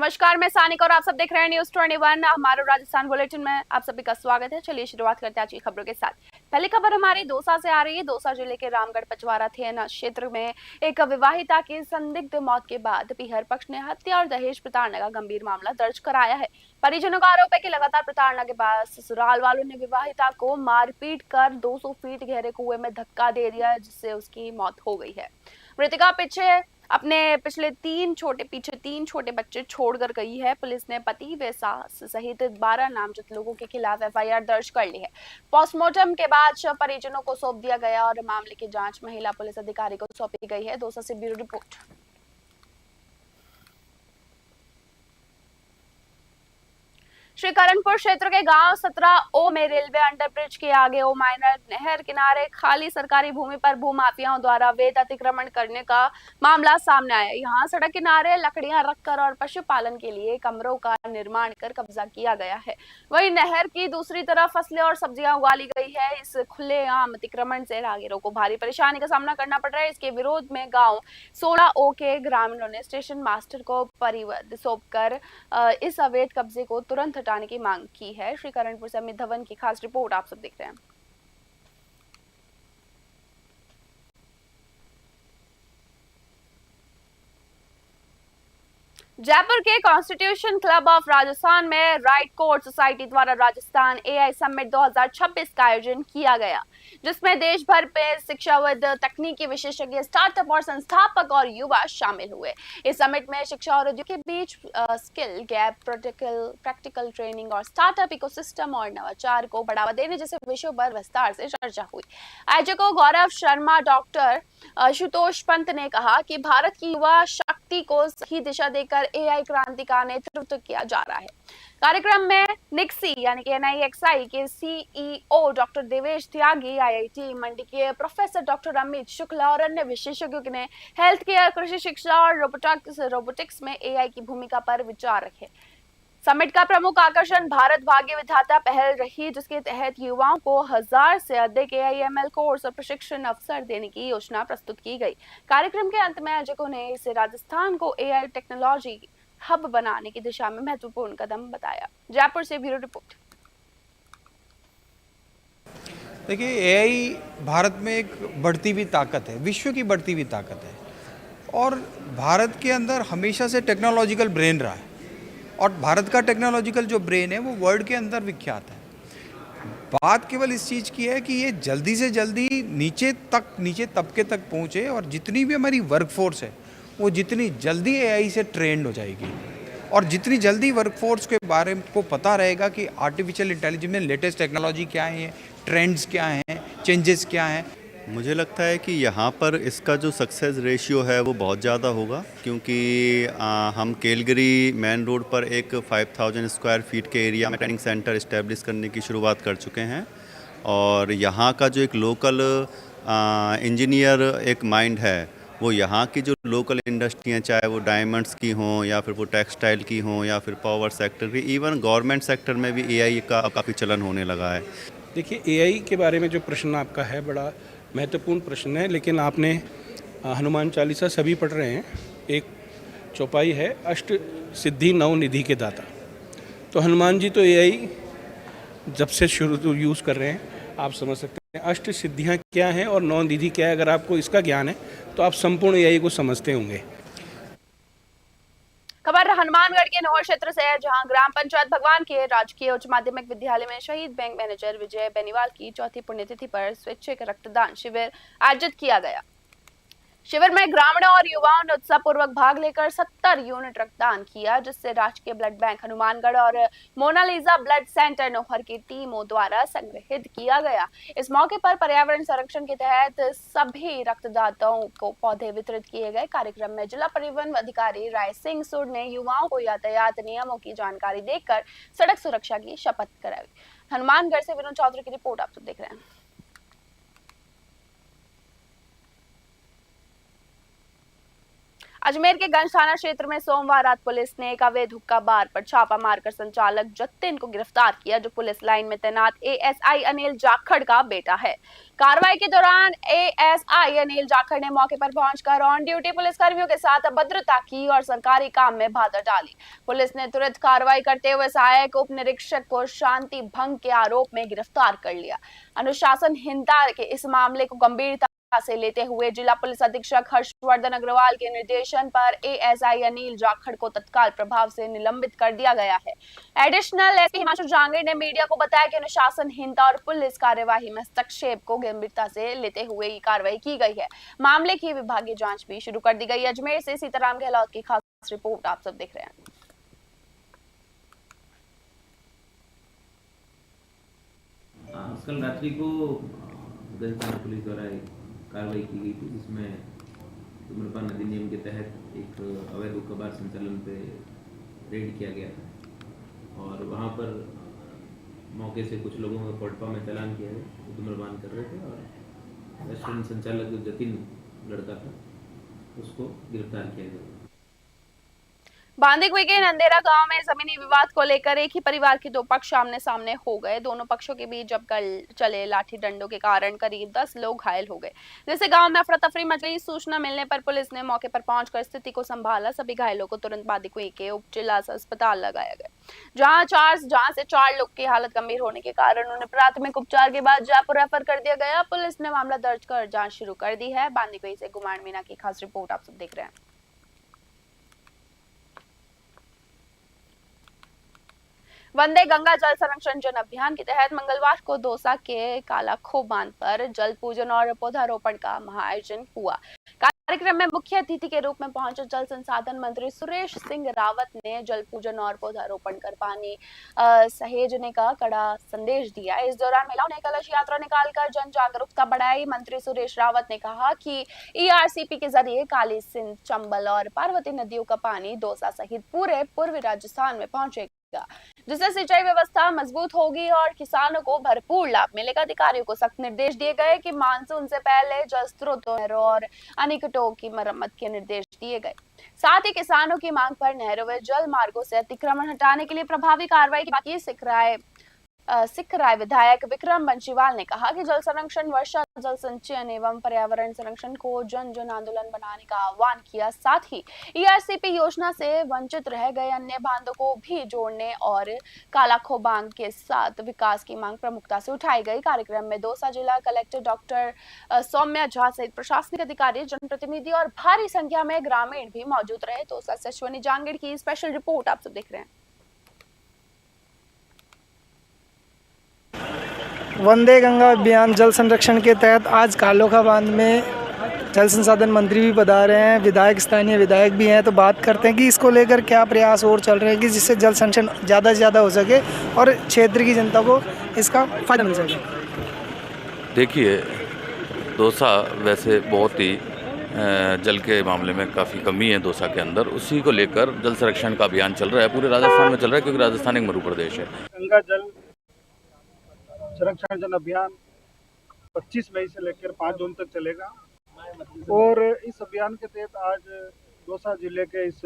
नमस्कार, मैं सानिक और आप सब देख रहे हैं न्यूज 21। हमारे राजस्थान बुलेटिन में आप सभी का स्वागत है। चलिए शुरुआत करते हैं आज की खबरों के साथ। पहली खबर हमारी दौसा से आ रही है। दौसा जिले के रामगढ़ पचवारा थाना क्षेत्र में एक विवाहिता की संदिग्ध मौत के बाद पीहर पक्ष ने हत्या और दहेज प्रताड़ना का गंभीर मामला दर्ज कराया है। परिजनों का आरोप है कि लगातार प्रताड़ना के बाद ससुराल वालों ने विवाहिता को मारपीट कर 200 फीट गहरे कुएं में धक्का दे दिया, जिससे उसकी मौत हो गई है। मृतका पीछे तीन छोटे बच्चे छोड़कर गई है। पुलिस ने पति व सास सहित 12 नामजद लोगों के खिलाफ एफआईआर दर्ज कर ली है। पोस्टमार्टम के बाद शव परिजनों को सौंप दिया गया और मामले की जांच महिला पुलिस अधिकारी को सौंपी गई है। दौसा से ब्यूरो रिपोर्ट। श्रीकरणपुर क्षेत्र के गांव 17 में रेलवे अंडरब्रिज के आगे ओ माइनर नहर किनारे खाली सरकारी भूमि पर भूमाफियाओं द्वारा अवैध अतिक्रमण करने का मामला सामने आया। यहां सड़क किनारे लकड़ियां रखकर और पशुपालन के लिए कमरों का निर्माण कर कब्जा किया गया है। वहीं नहर की दूसरी तरफ फसलें और सब्जियां उगा ली गई है। इस खुलेआम अतिक्रमण से राहगीरों को भारी परेशानी का सामना करना पड़ रहा है। इसके विरोध में गाँव 16 के ग्रामीणों ने स्टेशन मास्टर को परिवध सौंपकर इस अवैध कब्जे को तुरंत हटाने की मांग की है। श्रीकरणपुर से अमित धवन की खास रिपोर्ट आप सब देख रहे हैं। जयपुर के कॉन्स्टिट्यूशन क्लब ऑफ राजस्थान में राइट कोर्ट सोसाइटी द्वारा राजस्थान एआई समिट 2026 का आयोजन किया गया, जिसमें देश भर में शिक्षाविद, तकनीकी विशेषज्ञ, स्टार्टअप और संस्थापक और युवा शामिल हुए। इस समिट में शिक्षा और उद्योग के बीच स्किल गैप, प्रैक्टिकल ट्रेनिंग और स्टार्टअप इकोसिस्टम और नवाचार को बढ़ावा देने जैसे विषयों पर विस्तार से चर्चा हुई। आयोजकों गौरव शर्मा, डॉक्टर आशुतोष पंत ने कहा कि भारत की युवा शक्ति को सही दिशा देकर एआई क्रांति का नेतृत्व किया जा रहा है। कार्यक्रम में निक्सी यानी कि NIXI के CEO डॉक्टर देवेश त्यागी, IIT मंडी के प्रोफेसर डॉक्टर अमित शुक्ला और अन्य विशेषज्ञों ने हेल्थ केयर, कृषि शिक्षा और रोबोटिक्स में एआई की भूमिका पर विचार रखे। समिट का प्रमुख आकर्षण भारत भाग्य विधाता पहल रही, जिसके तहत युवाओं को 1000 से अधिक AIML कोर्स और प्रशिक्षण अवसर देने की योजना प्रस्तुत की गई। कार्यक्रम के अंत में आयोजकों ने इसे राजस्थान को एआई टेक्नोलॉजी हब बनाने की दिशा में महत्वपूर्ण कदम बताया। जयपुर से ब्यूरो रिपोर्ट। देखिए, एआई भारत में एक बढ़ती हुई ताकत है, विश्व की बढ़ती हुई ताकत है और भारत के अंदर हमेशा से टेक्नोलॉजिकल ब्रेन रहा है और भारत का टेक्नोलॉजिकल जो ब्रेन है वो वर्ल्ड के अंदर विख्यात है। बात केवल इस चीज़ की है कि ये जल्दी से जल्दी नीचे तबके तक पहुँचे और जितनी भी हमारी वर्कफोर्स है वो जितनी जल्दी एआई से ट्रेंड हो जाएगी और जितनी जल्दी वर्कफोर्स के बारे में को पता रहेगा कि आर्टिफिशियल इंटेलिजेंस में लेटेस्ट टेक्नोलॉजी क्या है, ट्रेंड्स क्या हैं, चेंजेस क्या हैं। मुझे लगता है कि यहाँ पर इसका जो सक्सेस रेशियो है वो बहुत ज़्यादा होगा, क्योंकि हम कैलगरी मेन रोड पर एक 5000 स्क्वायर फीट के एरिया में ट्रेनिंग सेंटर इस्टेब्लिश करने की शुरुआत कर चुके हैं और यहाँ का जो एक लोकल इंजीनियर एक माइंड है वो यहाँ की जो लोकल इंडस्ट्रियाँ, चाहे वो डायमंड्स की हों या फिर वो टेक्सटाइल की हों या फिर पावर सेक्टर की, इवन गवर्नमेंट सेक्टर में भी एआई का काफ़ी चलन होने लगा है। देखिए, एआई के बारे में जो प्रश्न आपका है बड़ा महत्वपूर्ण प्रश्न है, लेकिन आपने हनुमान चालीसा सभी पढ़ रहे हैं। एक चौपाई है, अष्ट सिद्धि नव निधि के दाता। तो हनुमान जी तो एआई जब से शुरू यूज़ कर रहे हैं, आप समझ सकते हैं अष्ट सिद्धियां क्या हैं और नौ निधि क्या है। अगर आपको इसका ज्ञान है तो आप संपूर्ण एआई को समझते होंगे। खबर हनुमानगढ़ के नौहर क्षेत्र से है, जहां ग्राम पंचायत भगवान के राजकीय उच्च माध्यमिक विद्यालय में शहीद बैंक मैनेजर विजय बेनीवाल की चौथी पुण्यतिथि पर स्वैच्छिक रक्तदान शिविर आयोजित किया गया। शिविर में ग्रामीणों और युवाओं ने उत्साहपूर्वक भाग लेकर 70 यूनिट रक्तदान किया, जिससे राजकीय ब्लड बैंक हनुमानगढ़ और मोनालिसा ब्लड सेंटर नौहर की टीमों द्वारा संग्रहित किया गया। इस मौके पर पर्यावरण संरक्षण के तहत सभी रक्तदाताओं को पौधे वितरित किए गए। कार्यक्रम में जिला परिवहन अधिकारी राय सिंह सुर ने युवाओं को यातायात नियमों की जानकारी देकर सड़क सुरक्षा की शपथ कराई। हनुमानगढ़ से विनोद चौधरी की रिपोर्ट आप सब देख रहे हैं। अजमेर के गंज थाना क्षेत्र में सोमवार रात पुलिस ने एक अवैध हुक्का बार पर छापा मारकर संचालक जतिन को गिरफ्तार किया, जो पुलिस लाइन में तैनात एएसआई अनिल जाखड़ का बेटा है। कार्रवाई के दौरान एएसआई अनिल जाखड़ ने मौके पर पहुंचकर ऑन ड्यूटी पुलिसकर्मियों के साथ अभद्रता की और सरकारी काम में बाधा डाली। पुलिस ने तुरंत कार्रवाई करते हुए सहायक उप निरीक्षक को शांति भंग के आरोप में गिरफ्तार कर लिया। अनुशासनहीनता के इस मामले को गंभीरता से लेते हुए जिला पुलिस अधीक्षक हर्षवर्धन अग्रवाल के निर्देशन पर एएसआई अनिल जाखड़ को तत्काल प्रभाव से निलंबित कर दिया गया है। एडिशनल एसपी हिमांशु जांगड़ ने मीडिया को बताया कि अनुशासनहीनता और पुलिस कार्यवाही में हस्तक्षेप को गंभीरता से लेते हुए ये कार्रवाई की गई है। मामले की विभागीय जांच भी शुरू कर दी गई है। अजमेर से सीताराम गहलोत की खास रिपोर्ट आप सब देख रहे हैं। कल रात्रि को गंज थाना पुलिस द्वारा कार्रवाई की गई थी, जिसमें धूम्रपान अधिनियम के तहत एक अवैध हुक्का बार संचालन पे रेड किया गया था और वहाँ पर मौके से कुछ लोगों को कोटपा में चालान किया गया, वो धूम्रपान कर रहे थे और रेस्टोरेंट संचालक जो जतिन लड़का था उसको गिरफ्तार किया गया। बांदीकुई के नंदेरा गांव में जमीनी विवाद को लेकर एक ही परिवार के दो पक्ष आमने सामने हो गए। दोनों पक्षों के बीच जब कल चले लाठी डंडों के कारण करीब 10 लोग घायल हो गए, जिससे गांव में अफरा तफरी मच गई। सूचना मिलने पर पुलिस ने मौके पर पहुंचकर स्थिति को संभाला। सभी घायलों को तुरंत बांदीकुई के उप जिला अस्पताल लगाया गया, जहां से 4 लोग की हालत गंभीर होने के कारण उन्हें प्राथमिक उपचार के बाद जयपुर रेफर कर दिया गया। पुलिस ने मामला दर्ज कर जाँच शुरू कर दी है। बांदीकुई से गुमान मीना की खास रिपोर्ट आप सब देख रहे हैं। वंदे गंगा जल संरक्षण जन अभियान के तहत मंगलवार को दौसा के कालाखो बांध पर जल पूजन और पौधारोपण का महाआयोजन हुआ। कार्यक्रम में मुख्य अतिथि के रूप में पहुंचे जल संसाधन मंत्री सुरेश सिंह रावत ने जल पूजन और पौधारोपण कर पानी सहेजने का कड़ा संदेश दिया। इस दौरान महिलाओं ने कलश यात्रा निकालकर जन जागरूकता बढ़ाई। मंत्री सुरेश रावत ने कहा कि ईआरसीपी के जरिए काली सिंध, चंबल और पार्वती नदियों का पानी दौसा सहित पूरे पूर्वी राजस्थान में पहुंचेगा, जिससे सिंचाई व्यवस्था मजबूत होगी और किसानों को भरपूर लाभ मिलेगा। अधिकारियों को सख्त निर्देश दिए गए कि मानसून से पहले जल स्रोतों, नहरों और अनेकटों की मरम्मत के निर्देश दिए गए। साथ ही किसानों की मांग पर नहरों व जल मार्गों से अतिक्रमण हटाने के लिए प्रभावी कार्रवाई की बात। सिख राय विधायक विक्रम बंशीवाल ने कहा कि जल संरक्षण, वर्षा जल संचयन एवं पर्यावरण संरक्षण को जन जन आंदोलन बनाने का आह्वान किया। साथ ही ईआरसीपी योजना से वंचित रह गए अन्य बांधों को भी जोड़ने और कालाखो बांध के साथ विकास की मांग प्रमुखता से उठाई गई। कार्यक्रम में दौसा जिला कलेक्टर डॉक्टर सौम्या झा सहित प्रशासनिक अधिकारी, जनप्रतिनिधि और भारी संख्या में ग्रामीण भी मौजूद रहे। दौसा से अश्वनी जांगड़ की स्पेशल रिपोर्ट आप सब देख रहे हैं। वंदे गंगा अभियान जल संरक्षण के तहत आज कालोखा बांध में जल संसाधन मंत्री भी पधारे हैं, विधायक, स्थानीय विधायक भी हैं। तो बात करते हैं कि इसको लेकर क्या प्रयास और चल रहे हैं कि जिससे जल संरक्षण ज़्यादा से ज़्यादा हो सके और क्षेत्र की जनता को इसका फायदा मिल सके। देखिए, दौसा वैसे बहुत ही जल के मामले में काफ़ी कमी है दौसा के अंदर, उसी को लेकर जल संरक्षण का अभियान चल रहा है। पूरे राजस्थान में चल रहा है क्योंकि राजस्थान एक मरु प्रदेश है। गंगा जल संरक्षण जन अभियान 25 मई से लेकर 5 जून तक चलेगा और इस अभियान के तहत आज दौसा जिले के इस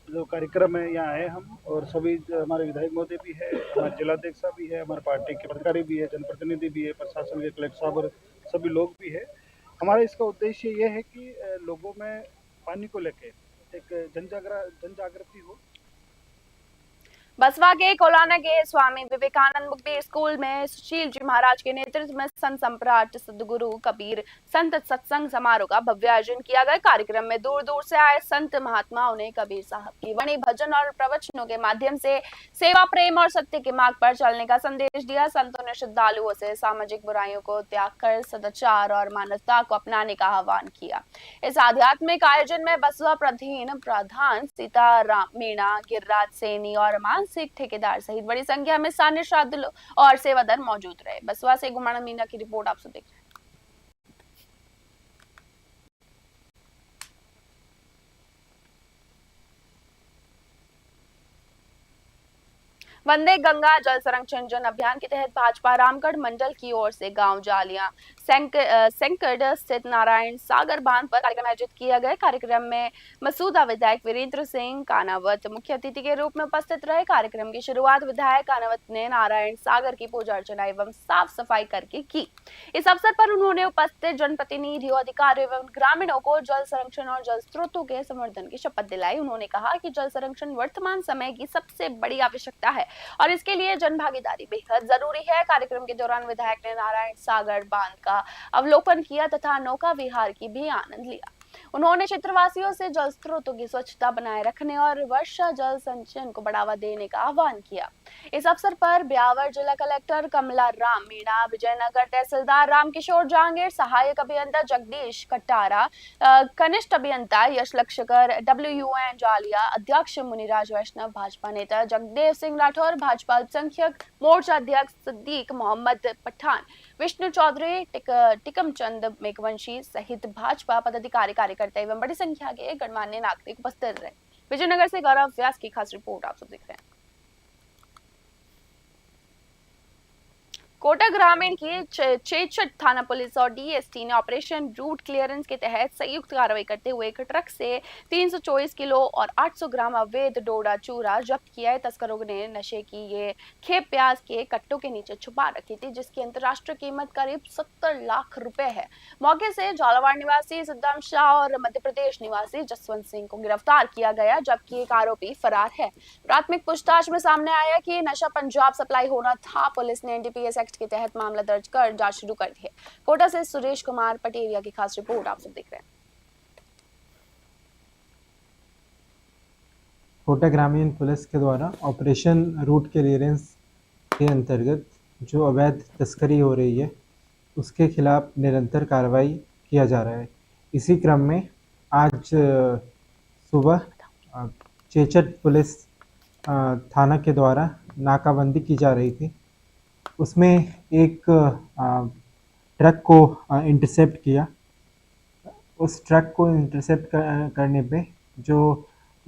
जो कार्यक्रम है यहाँ आए हम, और सभी हमारे विधायक महोदय भी है, हमारे जिलाध्यक्ष भी है, हमारे पार्टी के पदाधिकारी भी है, जनप्रतिनिधि भी है, प्रशासन के कलेक्टर साहब और सभी लोग भी है। हमारा इसका उद्देश्य ये है कि लोगों में पानी को लेकर एक जनजागृति हो। बसवा के कोलाना के स्वामी विवेकानंद मुक्ति स्कूल में सुशील जी महाराज के नेतृत्व में संत सम्राट सदगुरु कबीर संत सत्संग समारोह का भव्य आयोजन किया गया। कार्यक्रम में दूर दूर से आए संत महात्माओं ने कबीर साहब की वाणी, भजन और प्रवचनों के माध्यम से सेवा, प्रेम और सत्य के मार्ग पर चलने का संदेश दिया। संतों ने श्रद्धालुओं से सामाजिक बुराइयों को त्याग कर सदाचार और मानवता को अपनाने का आह्वान किया। इस आध्यात्मिक आयोजन में बसवा प्रधान सीताराम मीणा, गिरिराज सैनी और मानसिक ठेकेदार सहित बड़ी संख्या में स्थानीय श्रद्धालु और सेवादार मौजूद रहे। बसवा से गुमाना मीना की रिपोर्ट आप सब देख रहे हैं। वंदे गंगा जल संरक्षण जन अभियान के तहत भाजपा रामगढ़ मंडल की ओर से गांव जालियां सेंकड स्थित नारायण सागर बांध पर कार्यक्रम आयोजित किया गया। कार्यक्रम में मसूदा विधायक वीरेंद्र सिंह कानावत मुख्य अतिथि के रूप में उपस्थित रहे। कार्यक्रम की शुरुआत विधायक कानावत ने नारायण सागर की पूजा अर्चना एवं साफ सफाई करके की। इस अवसर पर उन्होंने उपस्थित जनप्रतिनिधियों, अधिकारियों एवं ग्रामीणों को जल संरक्षण और जल स्रोतों के संवर्धन की शपथ दिलाई। उन्होंने कहा कि जल संरक्षण वर्तमान समय की सबसे बड़ी आवश्यकता है और इसके लिए जन भागीदारी बेहद जरूरी है। कार्यक्रम के दौरान विधायक ने नारायण सागर बांध का अवलोकन किया तथा नौका विहार की भी आनंद लिया। उन्होंने क्षेत्रवासियों से जल स्रोतों की स्वच्छता बनाए रखने और वर्षा जल संचयन को बढ़ावा देने का आह्वान किया। इस अवसर पर ब्यावर जिला कलेक्टर कमला राम मीणा, विजयनगर तहसीलदार रामकिशोर जहांगीर, सहायक अभियंता जगदीश कटारा, कनिष्ठ अभियंता यश लक्षकर, WUN जालिया अध्यक्ष मुनिराज वैष्णव, भाजपा नेता जगदेव सिंह राठौर, भाजपा अल्पसंख्यक मोर्चा अध्यक्ष सिद्दीक मोहम्मद पठान, विष्णु चौधरी, टिकमचंद मेघवंशी सहित भाजपा पदाधिकारी, कार्यकर्ता एवं बड़ी संख्या के गणमान्य नागरिक उपस्थित रहे। विजयनगर से गौरव व्यास की खास रिपोर्ट आप सब देख रहे हैं। कोटा ग्रामीण की चेचट थाना पुलिस और DST ने ऑपरेशन रूट क्लियरेंस के तहत संयुक्त कार्रवाई करते हुए एक ट्रक से 324 किलो और 800 ग्राम अवैध डोडा चूरा जब्त किया है। तस्करों ने नशे की ये खेप प्याज के कट्टों के नीचे छुपा रखी थी, जिसकी अंतर्राष्ट्रीय कीमत करीब 70 लाख रुपए है। मौके से झालावाड़ निवासी सिद्धाम शाह और मध्य प्रदेश निवासी जसवंत सिंह को गिरफ्तार किया गया, जबकि एक आरोपी फरार है। प्राथमिक पूछताछ में सामने आया कि नशा पंजाब सप्लाई होना था। पुलिस ने NDPS एक्ट के तहत मामला दर्ज कर जांच शुरू कर दी है। कोटा से सुरेश कुमार पटेरिया की खास रिपोर्ट आप सब देख रहे हैं। कोटा ग्रामीण पुलिस के द्वारा ऑपरेशन रूट क्लियरेंस के अंतर्गत जो अवैध तस्करी हो रही है उसके खिलाफ निरंतर कार्रवाई किया जा रहा है। इसी क्रम में आज सुबह चेचट पुलिस थाना के द्वारा नाकाबंदी की जा रही थी। उसमें एक ट्रक को इंटरसेप्ट किया। उस ट्रक को इंटरसेप्ट करने पे जो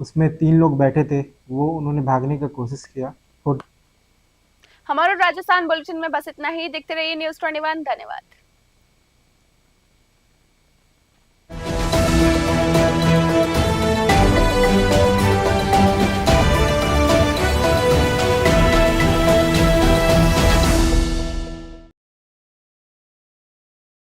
उसमें 3 लोग बैठे थे वो उन्होंने भागने का कोशिश किया। हमारा राजस्थान बुलेटिन में बस इतना ही। देखते रहिए News 21। धन्यवाद।